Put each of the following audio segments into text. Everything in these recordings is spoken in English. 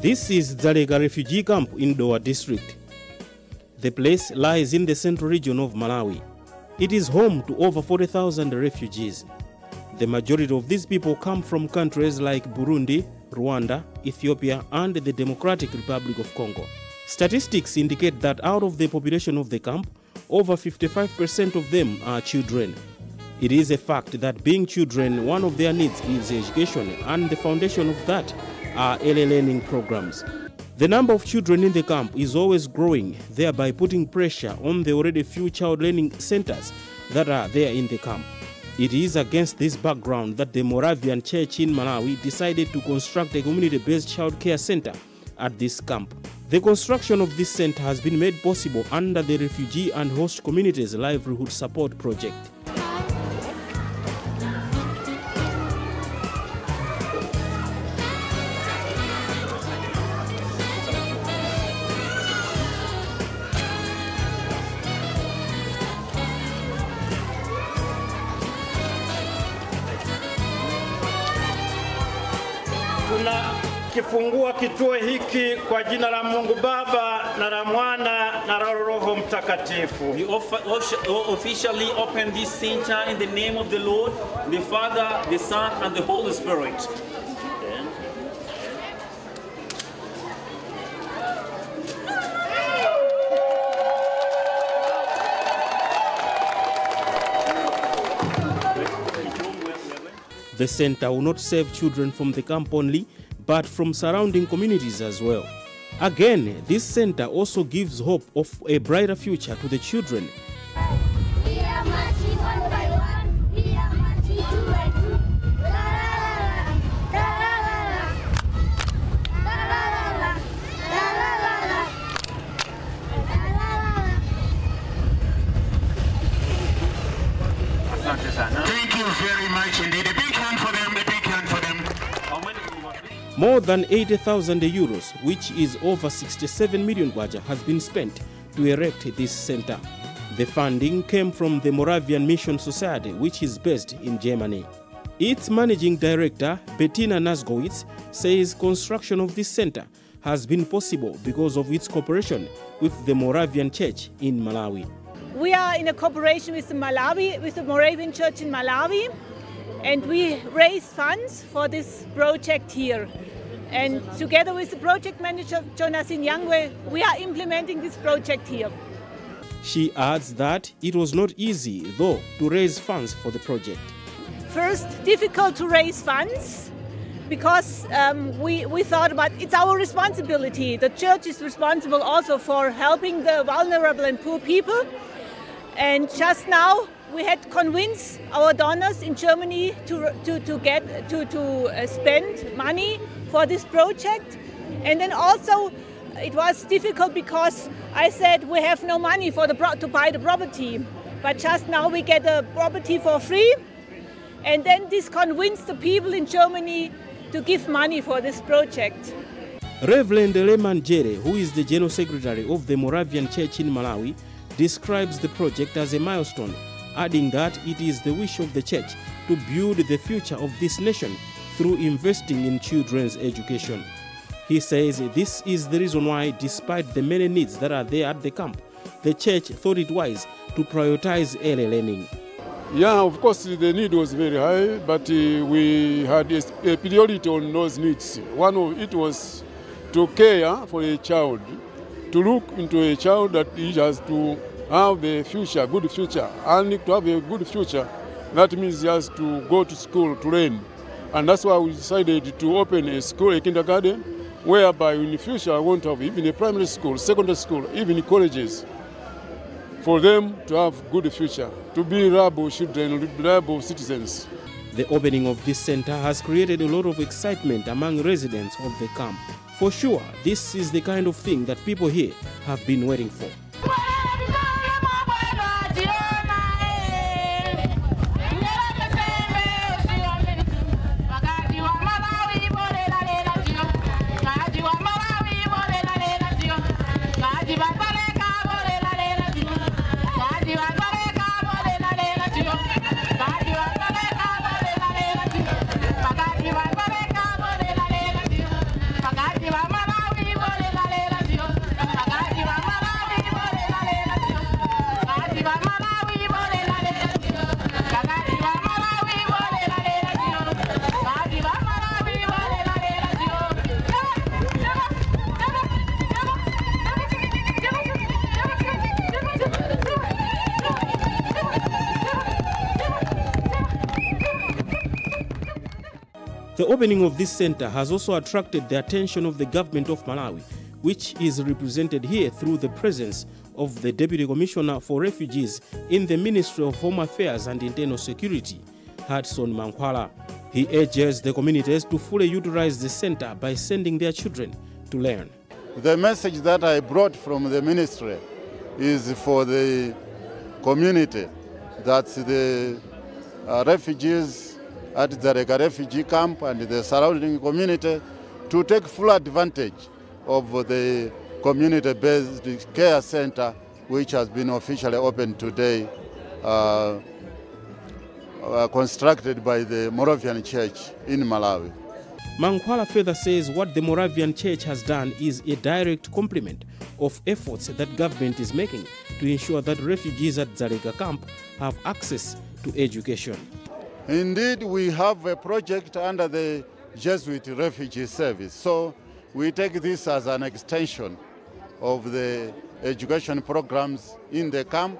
This is Dzaleka refugee camp in Dowa district. The place lies in the central region of Malawi. It is home to over 40,000 refugees. The majority of these people come from countries like Burundi, Rwanda, Ethiopia, and the Democratic Republic of Congo. Statistics indicate that out of the population of the camp, over 55% of them are children. It is a fact that being children, one of their needs is education, and the foundation of that are early learning programs. The number of children in the camp is always growing, thereby putting pressure on the already few child learning centers that are there in the camp. It is against this background that the Moravian Church in Malawi decided to construct a community-based child care center at this camp. The construction of this center has been made possible under the Refugee and Host Communities Livelihood Support Project. Kifungua kituo hiki kwa jina la Mungu Baba na la Mwana na la Roho Mtakatifu. We officially open this center in the name of the Lord, the Father, the Son, and the Holy Spirit. The center will not save children from the camp only, but from surrounding communities as well. Again, this center also gives hope of a brighter future to the children. We are marching one by one. We are marching two by two. La la la la. La la la la. La la la la. Thank you very much indeed. A big hand for them, a big hand for them. More than 80,000 euros, which is over 67 million kwacha, has been spent to erect this center. The funding came from the Moravian Mission Society, which is based in Germany. Its managing director, Bettina Nazgowitz, says construction of this center has been possible because of its cooperation with the Moravian Church in Malawi. We are in a cooperation with the Moravian Church in Malawi, and we raise funds for this project here. And together with the project manager, Jonas Inyangwe, we are implementing this project here. She adds that it was not easy, though, to raise funds for the project. First, difficult to raise funds because we thought about it's our responsibility. The church is responsible also for helping the vulnerable and poor people. And just now, we had to convince our donors in Germany to spend money for this project. And then also it was difficult because I said we have no money for to buy the property. But just now we get the property for free. And then this convinced the people in Germany to give money for this project. Reverend Lehman Jere, who is the General Secretary of the Moravian Church in Malawi, describes the project as a milestone, adding that it is the wish of the church to build the future of this nation through investing in children's education. He says this is the reason why, despite the many needs that are there at the camp, the church thought it wise to prioritize early learning. Yeah, of course the need was very high, but we had a priority on those needs. One of it was to care for a child, to look into a child that he has to have a future, good future. And to have a good future, that means he has to go to school to learn. And that's why we decided to open a school, a kindergarten, whereby in the future I want to have even a primary school, secondary school, even colleges, for them to have good future, to be reliable children, reliable citizens. The opening of this center has created a lot of excitement among residents of the camp. For sure, this is the kind of thing that people here have been waiting for. The opening of this center has also attracted the attention of the government of Malawi, which is represented here through the presence of the Deputy Commissioner for Refugees in the Ministry of Home Affairs and Internal Security, Hudson Mankwala. He urges the communities to fully utilize the center by sending their children to learn. The message that I brought from the ministry is for the community, that the refugees at the Zarega refugee camp and the surrounding community to take full advantage of the community-based care center, which has been officially opened today, constructed by the Moravian Church in Malawi. Mankwala further says what the Moravian Church has done is a direct complement of efforts that government is making to ensure that refugees at Zarega camp have access to education. Indeed, we have a project under the Jesuit Refugee Service, so we take this as an extension of the education programs in the camp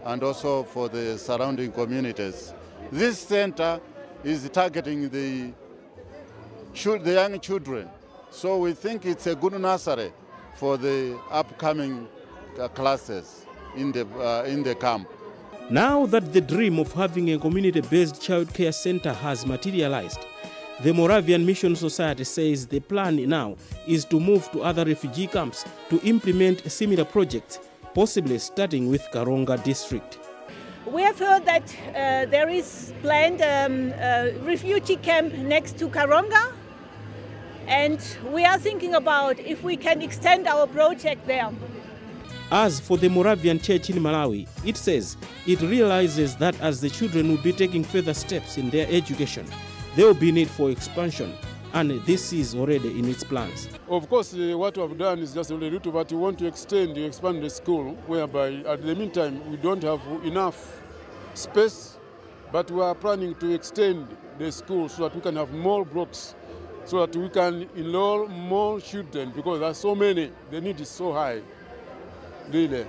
and also for the surrounding communities. This center is targeting the young children, so we think it's a good nursery for the upcoming classes in the camp. Now that the dream of having a community-based child care center has materialized, the Moravian Mission Society says the plan now is to move to other refugee camps to implement similar projects, possibly starting with Karonga district. We have heard that there is planned a refugee camp next to Karonga, and we are thinking about if we can extend our project there. As for the Moravian Church in Malawi, it says it realizes that as the children will be taking further steps in their education, there will be need for expansion, and this is already in its plans. Of course, what we have done is just a little, but we want to expand the school, whereby at the meantime we don't have enough space, but we are planning to extend the school so that we can have more blocks, so that we can enroll more children, because there are so many, the need is so high, really.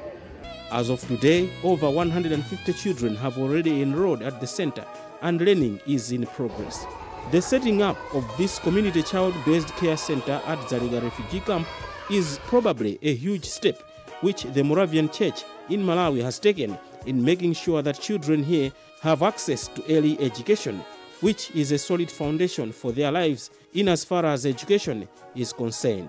As of today, over 150 children have already enrolled at the center, and learning is in progress. The setting up of this community child-based care center at Zarega refugee camp is probably a huge step which the Moravian Church in Malawi has taken in making sure that children here have access to early education, which is a solid foundation for their lives in as far as education is concerned.